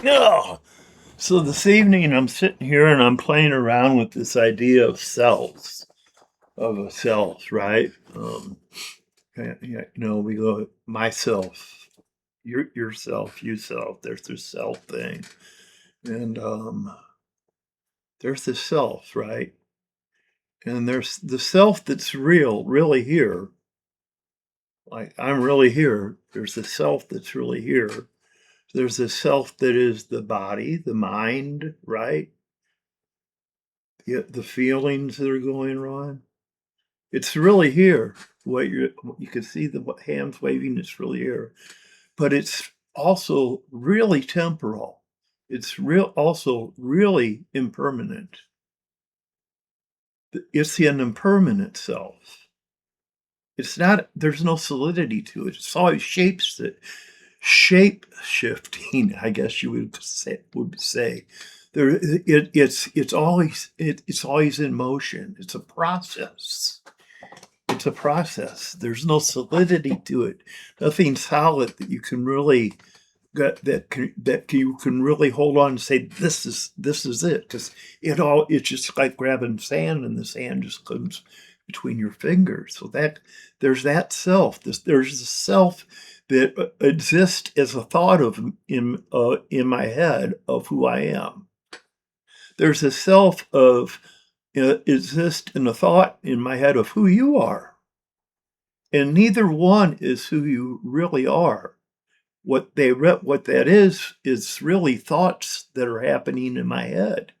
Oh, so this evening I'm sitting here and I'm playing around with this idea of selves, of a self, right? We go myself, yourself, you self. There's this self thing, and there's the self, right? And there's the self that's real, really here. Like I'm really here. There's the self that's really here. There's the self that is the body, the mind, right? The feelings that are going on. It's really here. What you can see the hands waving. It's really here, but it's also really temporal. It's also really impermanent. It's an impermanent self. It's not. There's no solidity to it. It's always shape shifting. I guess you would say. It's always in motion. It's a process. It's a process. There's no solidity to it. Nothing solid that you can really you can really hold on and say this is it, because it's just like grabbing sand and the sand just comes between your fingers. So that there's that self. There's the self that exists as a thought of in my head of who I am. There's a self of exists in a thought in my head of who you are. And neither one is who you really are. What that is really thoughts that are happening in my head.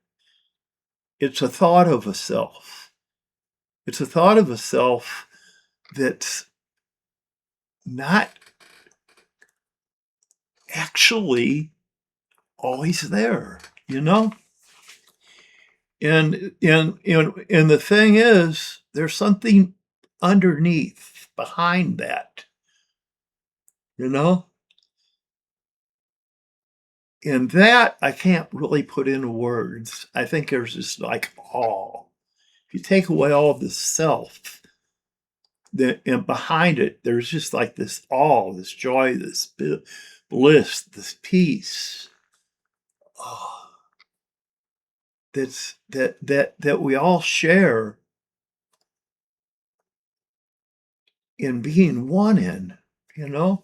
It's a thought of a self. It's a thought of a self that's not actually always there, you know? And the thing is, there's something underneath, behind that, you know? And that I can't really put into words. I think there's just like awe. If you take away all the self, and behind it, there's just like this awe, this joy, this bliss, this peace. Oh, that we all share in being one in, you know?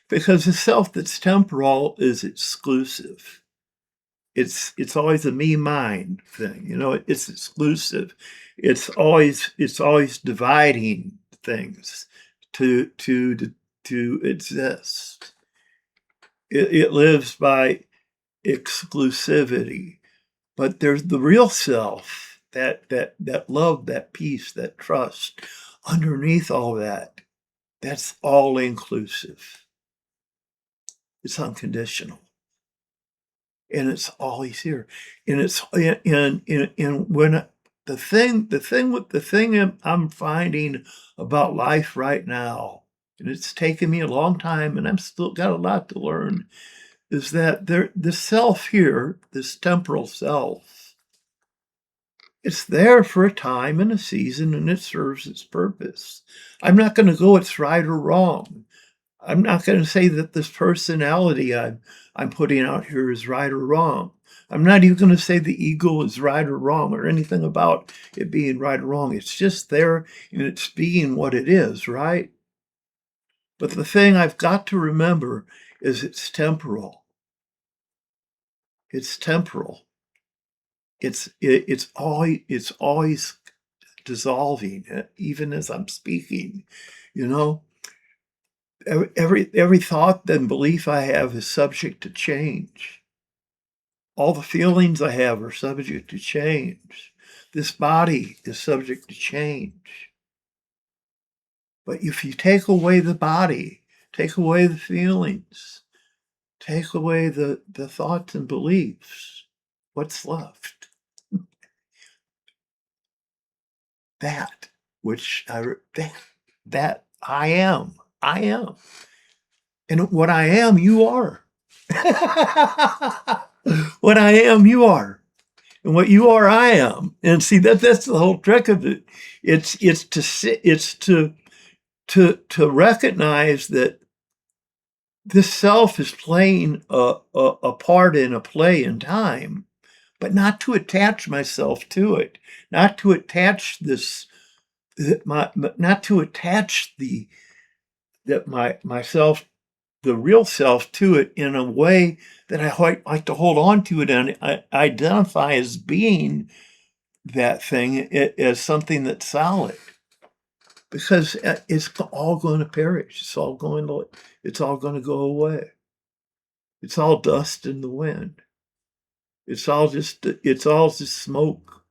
Because the self that's temporal is exclusive. It's always a me mine thing, you know. It's exclusive. It's always dividing things to exist. It lives by exclusivity. But there's the real self, that love, that peace, that trust. Underneath all that, that's all inclusive. It's unconditional. And it's always here. And it's and when the thing I'm finding about life right now, and it's taken me a long time, and I'm still got a lot to learn, is that the self here, this temporal self, it's there for a time and a season, and it serves its purpose. I'm not going to go it's right or wrong. I'm not going to say that this personality I'm putting out here is right or wrong. I'm not even going to say the ego is right or wrong or anything about it being right or wrong. It's just there and it's being what it is, right? But the thing I've got to remember is it's temporal. It's temporal. It's always dissolving, even as I'm speaking, you know. Every thought and belief I have is subject to change. All the feelings I have are subject to change. This body is subject to change. But if you take away the body, take away the feelings, take away the thoughts and beliefs, what's left? That which that I am. I am. And what I am, you are. What I am, you are. And what you are, I am. And see, that's the whole trick of it. It's to recognize that this self is playing a part in a play in time, but not to attach myself to it, not to attach this, not to attach myself, the real self, to it in a way that I like to hold on to it and I identify as being that thing as something that's solid, because it's all going to perish. It's all going to go away. It's all dust in the wind. It's all just smoke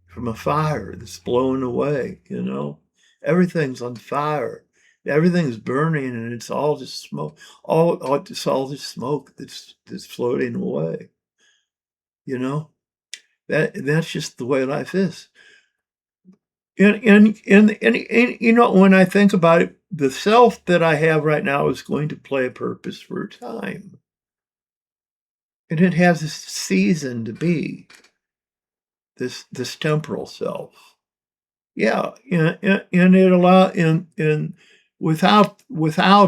from a fire that's blown away, you know? Everything's on fire. Everything's burning and it's all just smoke. It's all just smoke that's floating away, you know? That's just the way life is. And you know, when I think about it, the self that I have right now is going to play a purpose for a time. And it has a season to be this temporal self. Yeah, and it and without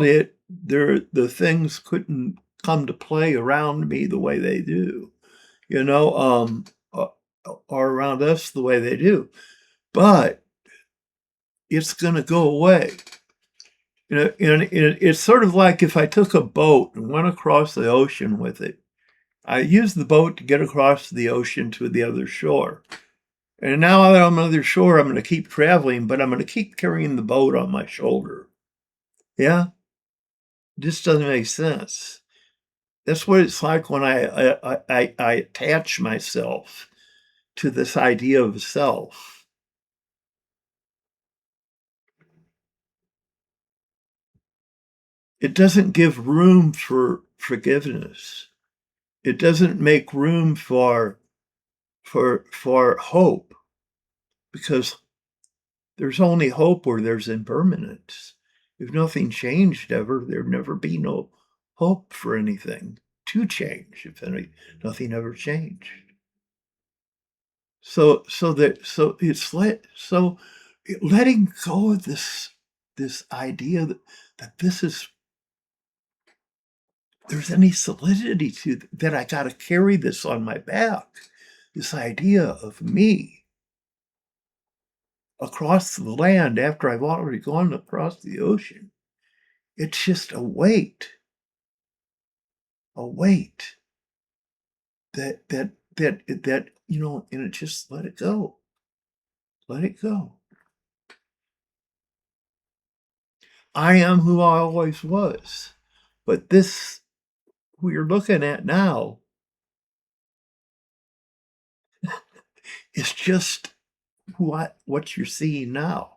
it, the things couldn't come to play around me the way they do, you know, uh, or around us the way they do. But it's going to go away. You know, and it's sort of like if I took a boat and went across the ocean with it. I used the boat to get across the ocean to the other shore. And now that I'm on the other shore, I'm going to keep traveling, but I'm going to keep carrying the boat on my shoulder. Yeah, this doesn't make sense. That's what it's like when I attach myself to this idea of self. It doesn't give room for forgiveness. It doesn't make room for hope, because there's only hope where there's impermanence. If nothing changed ever, there'd never be no hope for anything to change. Nothing ever changed. So letting go of this idea that there's any solidity to that. I got to carry this on my back. This idea of me across the land after I've already gone across the ocean. It's just a weight that, you know, and it just let it go. Let it go. I am who I always was. But this, who you're looking at now, is just what you're seeing now.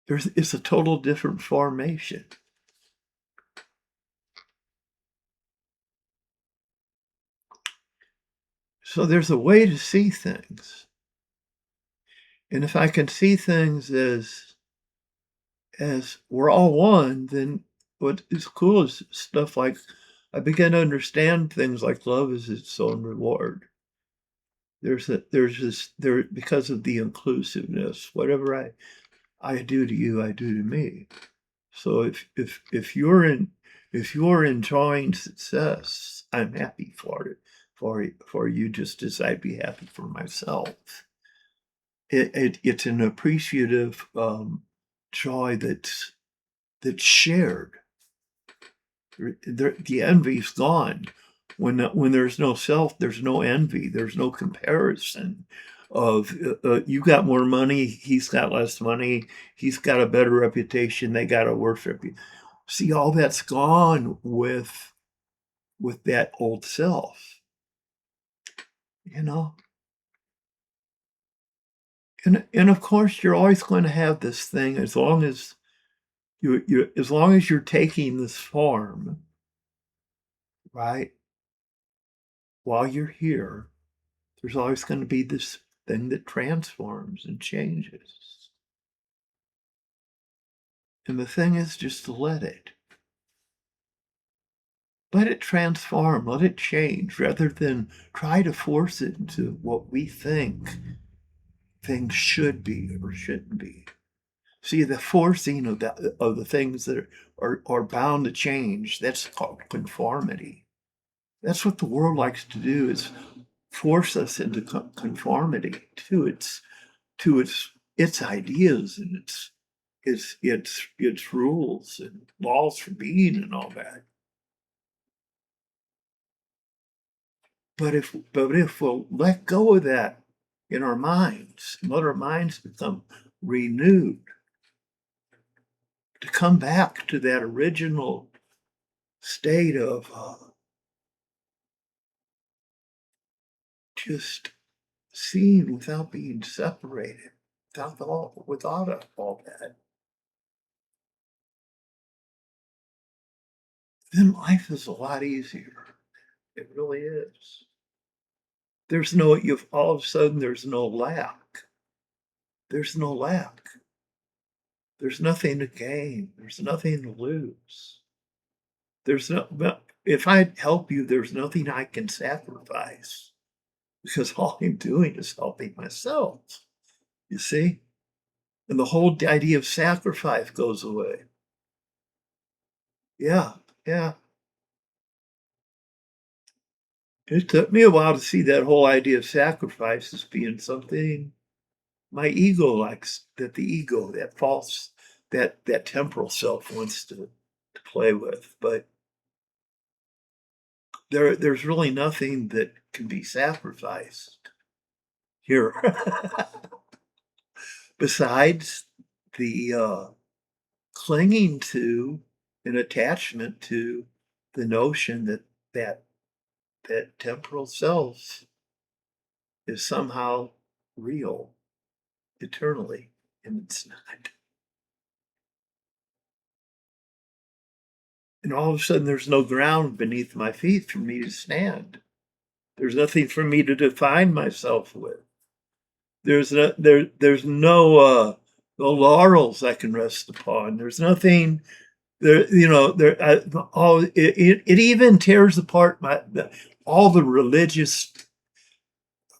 It's a total different formation. So there's a way to see things. And if I can see things as we're all one, then what is cool is stuff like I began to understand things like love is its own reward. There's this there because of the inclusiveness. Whatever I do to you, I do to me. So if you're enjoying success, I'm happy for it for you, just as I'd be happy for myself. It's an appreciative joy that's shared. The envy's gone. When there's no self, there's no envy. There's no comparison of you got more money, he's got less money, he's got a better reputation, they got a worse reputation. See, all that's gone with that old self, you know. And of course, you're always going to have this thing as long as as long as you're taking this form, right? While you're here, there's always going to be this thing that transforms and changes. And the thing is just to let it. Let it transform, let it change, rather than try to force it into what we think things should be or shouldn't be. See, the forcing of the things that are bound to change, that's called conformity. That's what the world likes to do, is force us into conformity to its ideas and its rules and laws for being and all that. But if we'll let go of that in our minds, let our minds become renewed, to come back to that original state of just seeing without being separated, without all that, then life is a lot easier. It really is. There's no you've all of a sudden there's no lack. There's no lack. There's nothing to gain. There's nothing to lose. There's no but if I help you, there's nothing I can sacrifice because all I'm doing is helping myself. You see? And the whole idea of sacrifice goes away. Yeah, yeah. It took me a while to see that whole idea of sacrifice as being something my ego likes, that the ego, that false, that temporal self wants to play with. But there's really nothing that can be sacrificed here besides the clinging to an attachment to the notion that that temporal self is somehow real eternally, and it's not. And all of a sudden, there's no ground beneath my feet for me to stand. There's nothing for me to define myself with. There's no laurels I can rest upon. There's nothing there. It even tears apart all the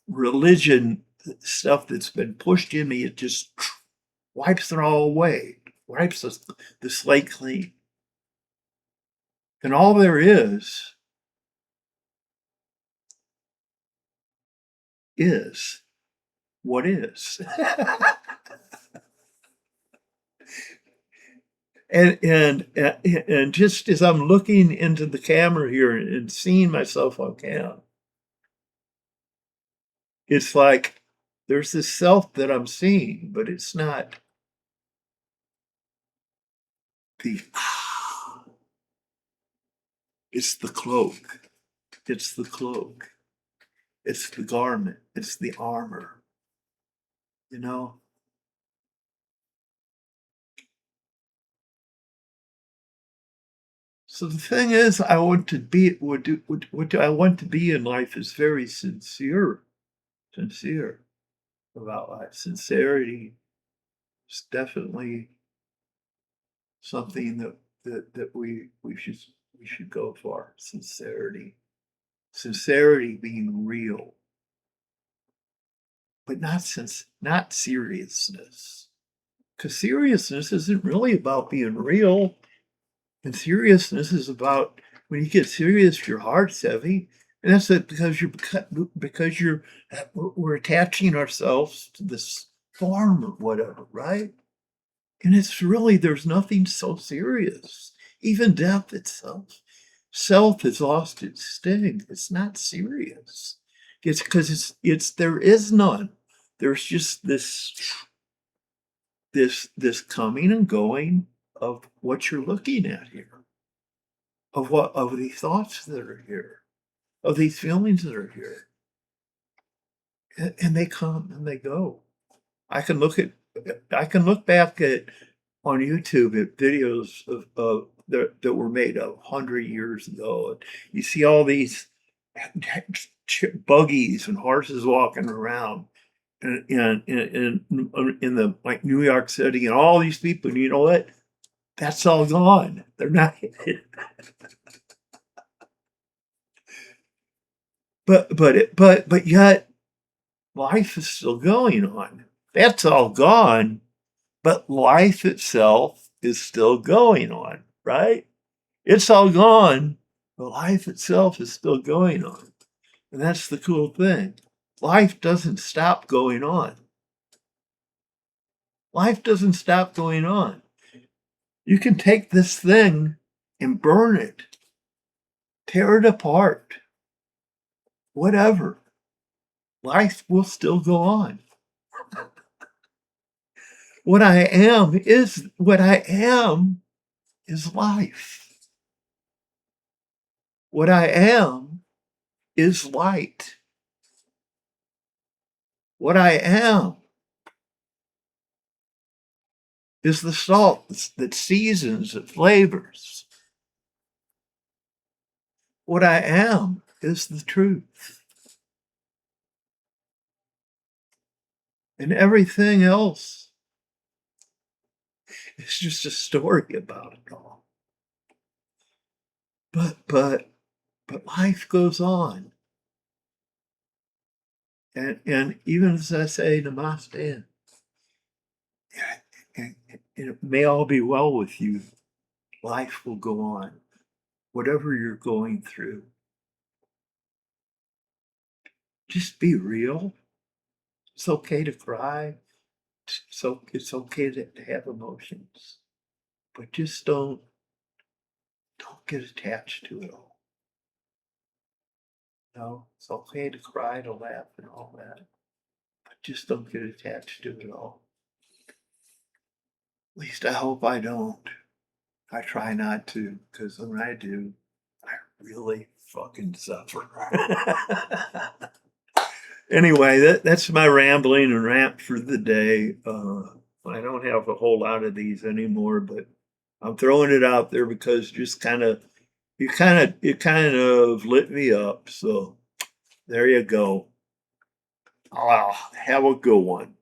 religion stuff that's been pushed in me. It just wipes it all away, wipes the slate clean. And all there is what is. And just as I'm looking into the camera here and seeing myself on cam, it's like there's this self that I'm seeing, but it's not the it's the cloak. It's the cloak. It's the garment. It's the armor. You know? So the thing is, I want to be what do I want to be in life is very sincere about life. Sincerity is definitely something that we should go for. Sincerity being real, but not seriousness. Because seriousness isn't really about being real. And seriousness is about when you get serious, your heart's heavy, and that's it because we're attaching ourselves to this form or whatever, right? And it's really there's nothing so serious. Even death itself, self has lost its sting. It's not serious. It's because it's there is none. There's just this coming and going of what you're looking at here, of these thoughts that are here, of these feelings that are here, and they come and they go. I can look at I can look back at on YouTube at videos of that were made 100 years ago, and you see all these buggies and horses walking around in the like New York City, and all these people. And you know what? That's all gone. They're not. But yet life is still going on. That's all gone, But life itself is still going on, right? It's all gone, but life itself is still going on. And that's the cool thing. Life doesn't stop going on. Life doesn't stop going on. You can take this thing and burn it, tear it apart, whatever. Life will still go on. What I am is life. What I am is light. What I am is the salt that seasons, that flavors. What I am is the truth. And everything else is just a story about it all. But life goes on. And even as I say namaste, and it may all be well with you, life will go on, whatever you're going through. Just be real. It's okay to cry. So it's okay to have emotions, but just don't get attached to it all. No, it's okay to cry, to laugh, and all that, but just don't get attached to it all. At least I hope I don't. I try not to, because when I do, I really fucking suffer. Anyway, that's my rambling and rant for the day. I don't have a whole lot of these anymore, but I'm throwing it out there because just it kind of lit me up. So there you go. Have a good one.